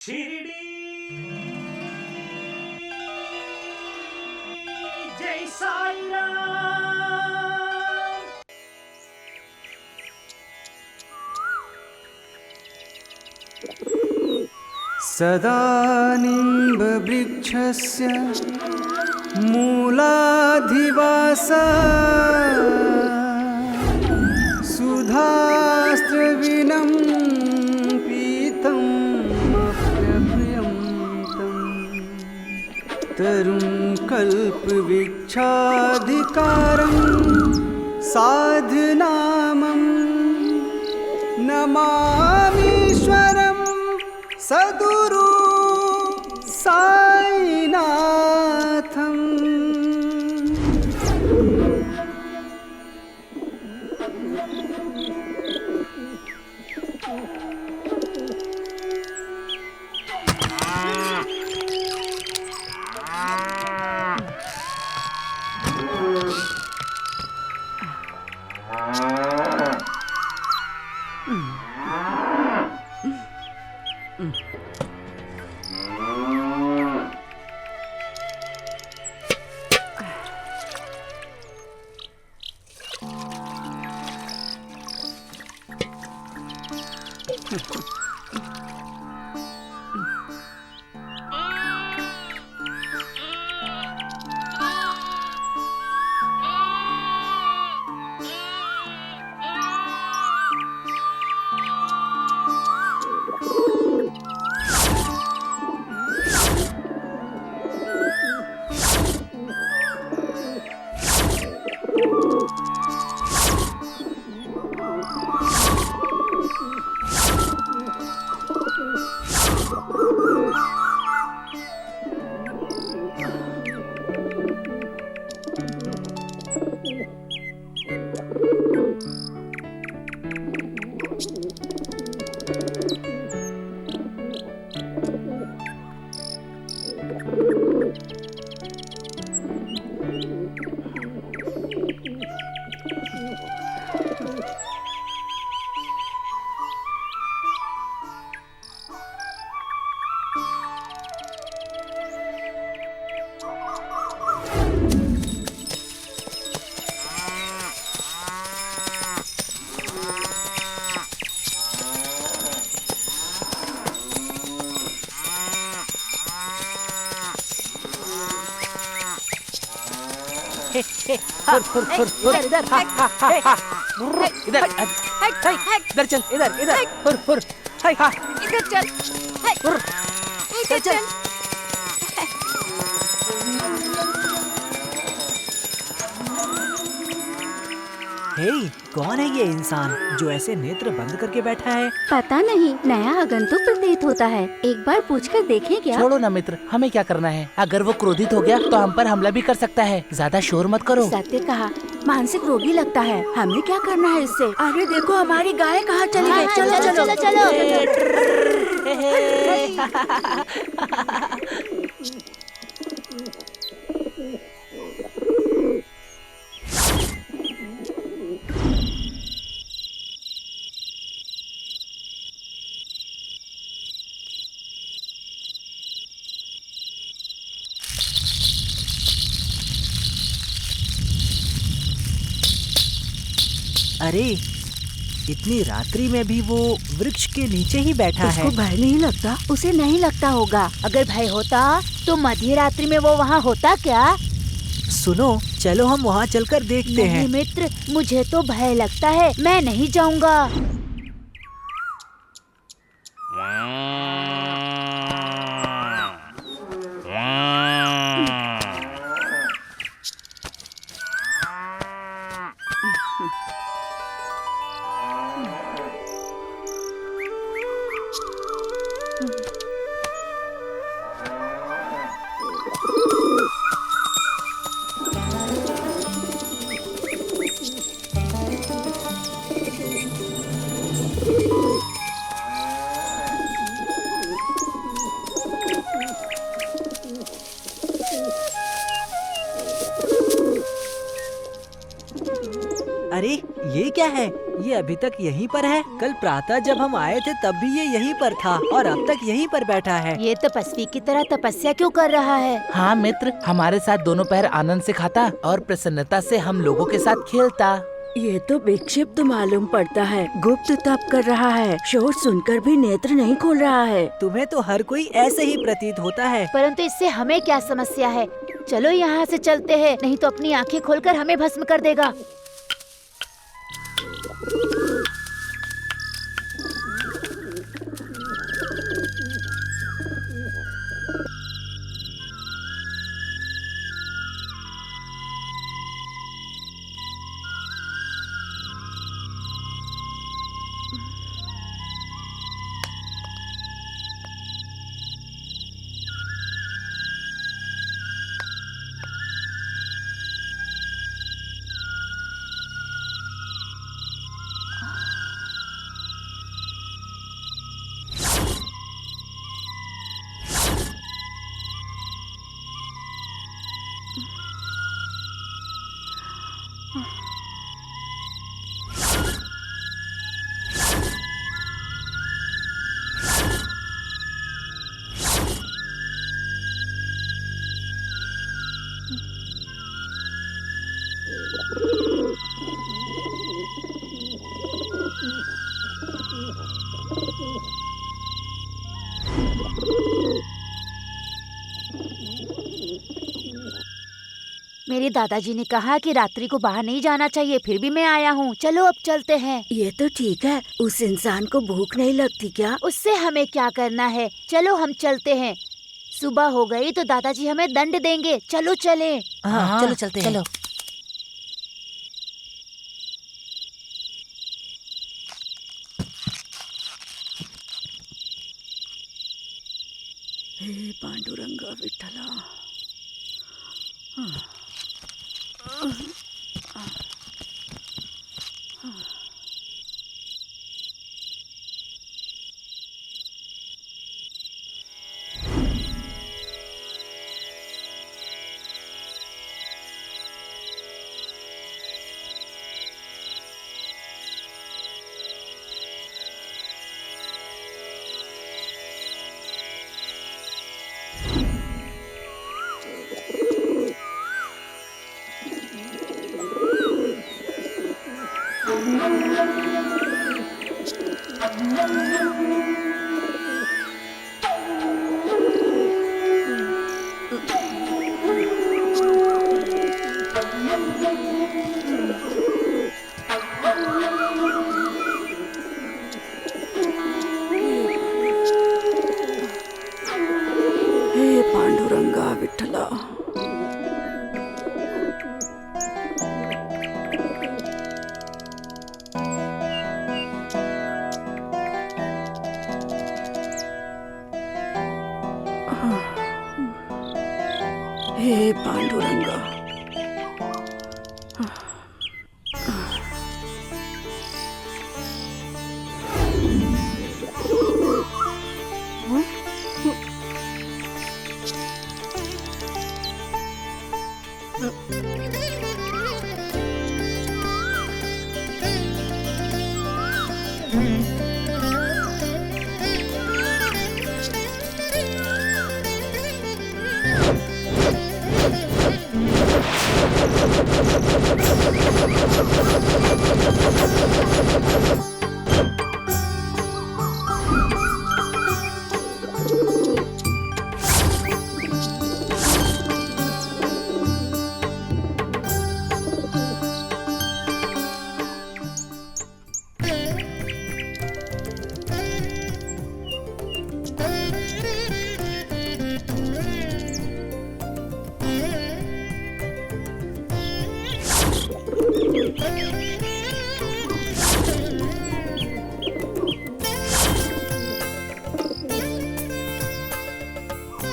शिरडी जय साईराम। सदा निम्बवृक्षस्य मूलाधिवासा सुधास्त्रविनं पीतं तरुं कल्पवृक्षाधिकारं साधनामं नमामीश्वरं सद्गुरु साईनाथम्। इधर चल, इधर चल। हे, कौन है ये इंसान जो ऐसे नेत्र बंद करके बैठा है? पता नहीं, नया आगंतुक प्रतीत होता है। एक बार पूछकर देखें क्या? छोड़ो ना मित्र, हमें क्या करना है? अगर वो क्रोधित हो गया तो हम पर हमला भी कर सकता है। ज्यादा शोर मत करो। सत्य कहा, मानसिक रोगी लगता है। हमें क्या करना है इससे? अरे देखो, हमारी गाय कहाँ चली गई। चलो चलो चलो। अरे, इतनी रात्रि में भी वो वृक्ष के नीचे ही बैठा है। उसको भय नहीं लगता? उसे नहीं लगता होगा। अगर भय होता तो मध्य रात्रि में वो वहाँ होता क्या? सुनो, चलो हम वहाँ चलकर देखते हैं। नहीं मित्र, मुझे तो भय लगता है। मैं नहीं जाऊँगा। अरे ये क्या है? ये अभी तक यहीं पर है। कल प्रातः जब हम आए थे तब भी ये यहीं पर था और अब तक यहीं पर बैठा है। ये तपस्वी की तरह तपस्या क्यों कर रहा है? हाँ मित्र, हमारे साथ दोनों पहर आनंद से खाता और प्रसन्नता से हम लोगों के साथ खेलता। ये तो विक्षिप्त मालूम पड़ता है। गुप्त तप कर रहा है। शोर सुनकर भी नेत्र नहीं खोल रहा है। तुम्हें तो हर कोई ऐसे ही प्रतीत होता है। परंतु इससे हमें क्या समस्या है? चलो यहाँ से चलते हैं, नहीं तो अपनी आंखें खोलकर हमें भस्म कर देगा। मेरे दादाजी ने कहा कि रात्रि को बाहर नहीं जाना चाहिए, फिर भी मैं आया हूँ। चलो अब चलते हैं। ये तो ठीक है। उस इंसान को भूख नहीं लगती क्या? उससे हमें क्या करना है? चलो हम चलते हैं। सुबह हो गई तो दादाजी हमें दंड देंगे। चलो चले। हाँ, चलो चलते हैं। चलो। हे पांडुरंगा विठ्ठला। हे पांडुरंगा विठ्ठला। हे पांडुरंगा।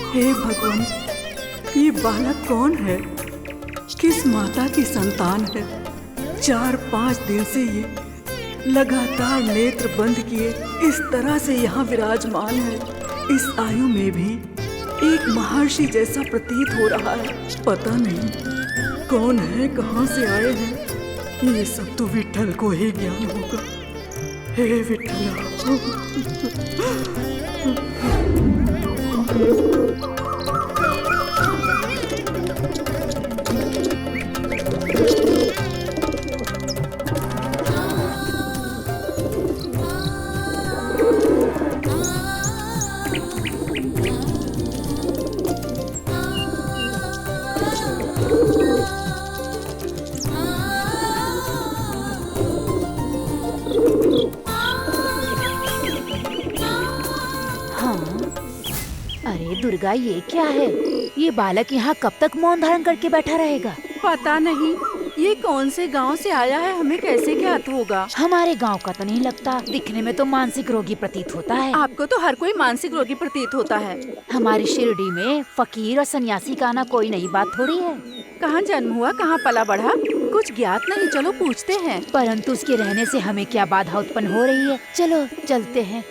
हे भगवान, ये बालक कौन है? किस माता की संतान है? 4-5 दिन से ये लगातार नेत्र बंद किए इस तरह से यहाँ विराजमान है। इस आयु में भी एक महर्षि जैसा प्रतीत हो रहा है। पता नहीं कौन है, कहाँ से आए हैं। ये सब तो विठल को ही ज्ञान होगा। हे विठला। अरे दुर्गा, ये क्या है? ये बालक यहाँ कब तक मौन धारण करके बैठा रहेगा? पता नहीं ये कौन से गांव से आया है, हमें कैसे ज्ञात होगा? हमारे गांव का तो नहीं लगता, दिखने में तो मानसिक रोगी प्रतीत होता है। आपको तो हर कोई मानसिक रोगी प्रतीत होता है। हमारी शिरडी में फकीर और सन्यासी का आना कोई नई बात थोड़ी है। कहाँ जन्म हुआ, कहाँ पला बढ़ा, कुछ ज्ञात नहीं। चलो पूछते हैं। परंतु उसके रहने से हमें क्या बाधा उत्पन्न हो रही है? चलो चलते हैं।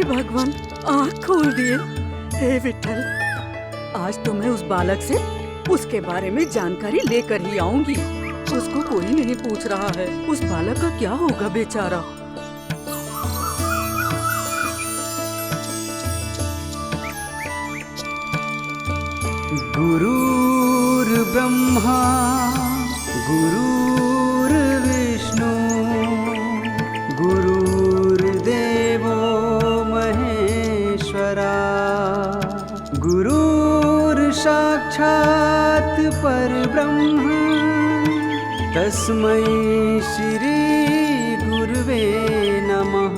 भगवान, आँख खोल दिए। हे विठल, आज तो मैं उस बालक से उसके बारे में जानकारी लेकर ही आऊंगी। उसको कोई नहीं पूछ रहा है। उस बालक का क्या होगा बेचारा। गुरुर्ब्रह्मा गुरुर्विष्णु गुरुर्देवो महेश्वरा गुरुर्साक्षात् परब्रह्म तस्मै श्री गुरुवे नमः।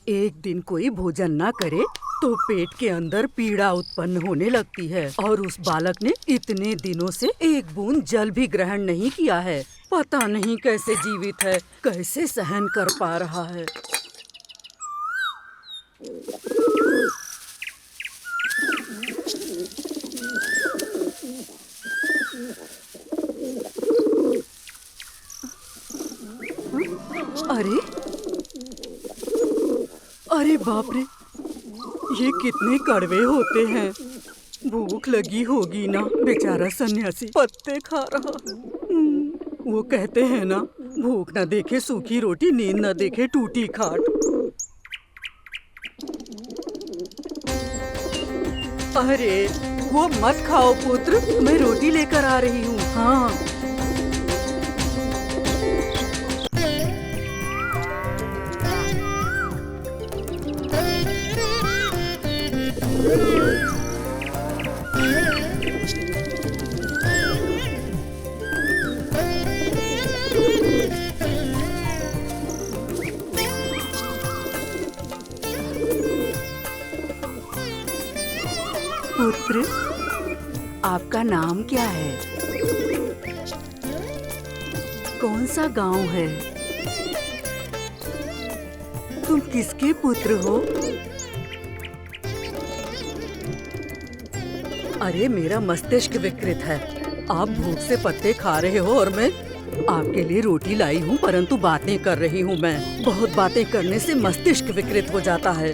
एक दिन कोई भोजन ना करे तो पेट के अंदर पीड़ा उत्पन्न होने लगती है और उस बालक ने इतने दिनों से एक बूंद जल भी ग्रहण नहीं किया है। पता नहीं कैसे जीवित है, कैसे सहन कर पा रहा है। अरे अरे बाप रे, ये कितने कड़वे होते हैं। भूख लगी होगी ना, बेचारा सन्यासी पत्ते खा रहा है। वो कहते हैं ना, भूख न देखे सूखी रोटी, नींद न देखे टूटी खाट। अरे वो मत खाओ पुत्र, मैं रोटी लेकर आ रही हूँ। हाँ पुत्र, आपका नाम क्या है? कौन सा गांव है? तुम किसके पुत्र हो? अरे मेरा मस्तिष्क विकृत है। आप भूख से पत्ते खा रहे हो और मैं आपके लिए रोटी लाई हूँ, परंतु बातें कर रही हूँ मैं। बहुत बातें करने से मस्तिष्क विकृत हो जाता है।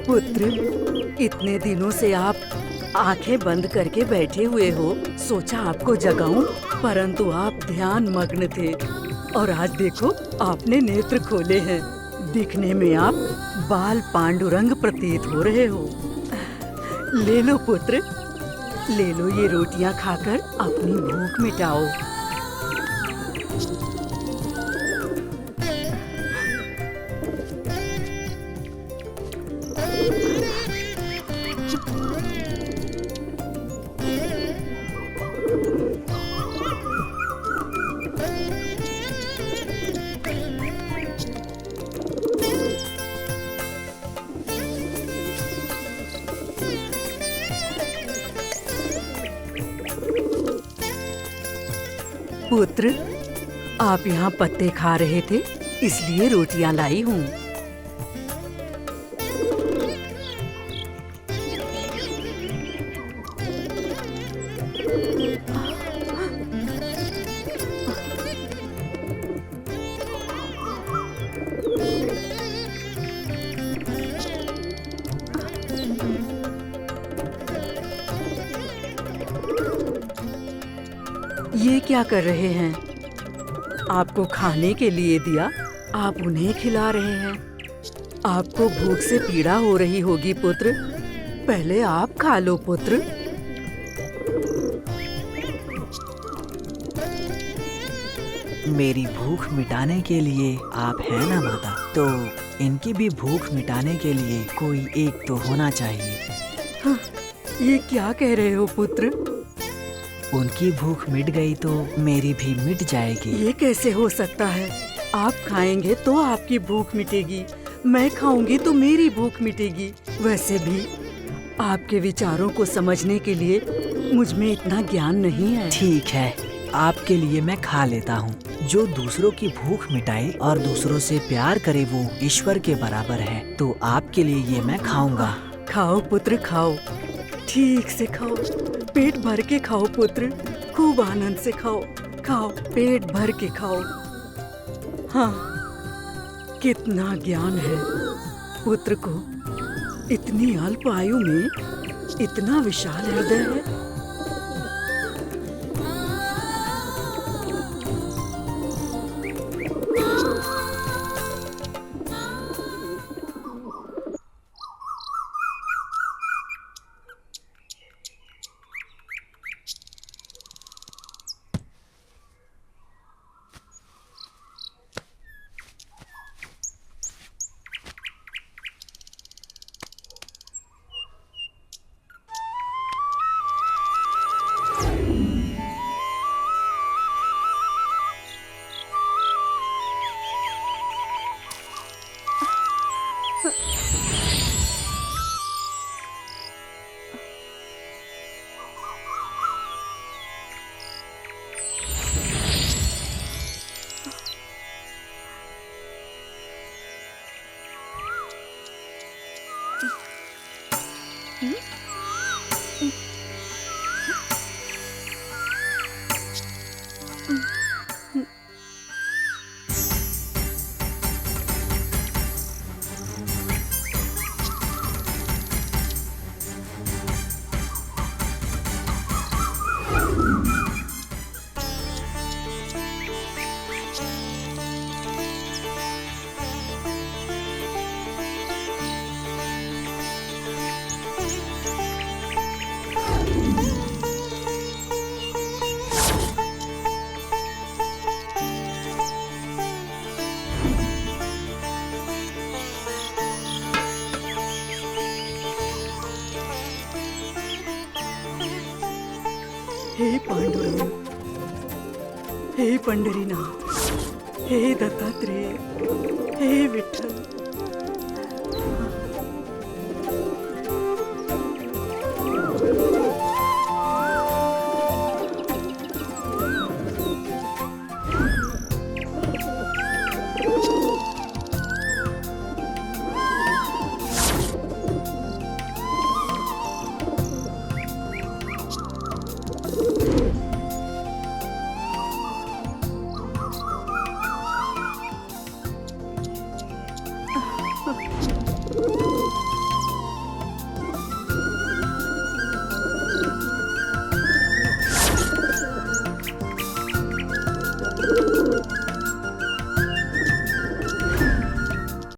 पुत्र, इतने दिनों से आप आंखें बंद करके बैठे हुए हो। सोचा आपको जगाऊं, परंतु आप ध्यान मग्न थे। और आज देखो आपने नेत्र खोले हैं। दिखने में आप बाल पांडुरंग प्रतीत हो रहे हो। ले लो पुत्र, ले लो ये रोटियां खाकर अपनी भूख मिटाओ। पुत्र, आप यहाँ पत्ते खा रहे थे, इसलिए रोटियां लाई हूँ। ये क्या कर रहे हैं? आपको खाने के लिए दिया, आप उन्हें खिला रहे हैं। आपको भूख से पीड़ा हो रही होगी पुत्र। पहले आप खा लो पुत्र। मेरी भूख मिटाने के लिए आप हैं ना माता, तो इनकी भी भूख मिटाने के लिए कोई एक तो होना चाहिए। हाँ, ये क्या कह रहे हो पुत्र? उनकी भूख मिट गई तो मेरी भी मिट जाएगी। ये कैसे हो सकता है? आप खाएंगे तो आपकी भूख मिटेगी, मैं खाऊंगी तो मेरी भूख मिटेगी। वैसे भी आपके विचारों को समझने के लिए मुझ में इतना ज्ञान नहीं है। ठीक है, आपके लिए मैं खा लेता हूँ। जो दूसरों की भूख मिटाए और दूसरों से प्यार करे वो ईश्वर के बराबर है। तो आपके लिए ये मैं खाऊंगा। खाओ पुत्र, खाओ, ठीक से खाओ, पेट भर के खाओ पुत्र, खूब आनंद से खाओ। खाओ, पेट भर के खाओ। हाँ, कितना ज्ञान है पुत्र को। इतनी अल्प आयु में इतना विशाल हृदय है। हे पांडुरंग, हे पंढरीनाथ, हे दत्तात्रेय, हे विठ्ठल,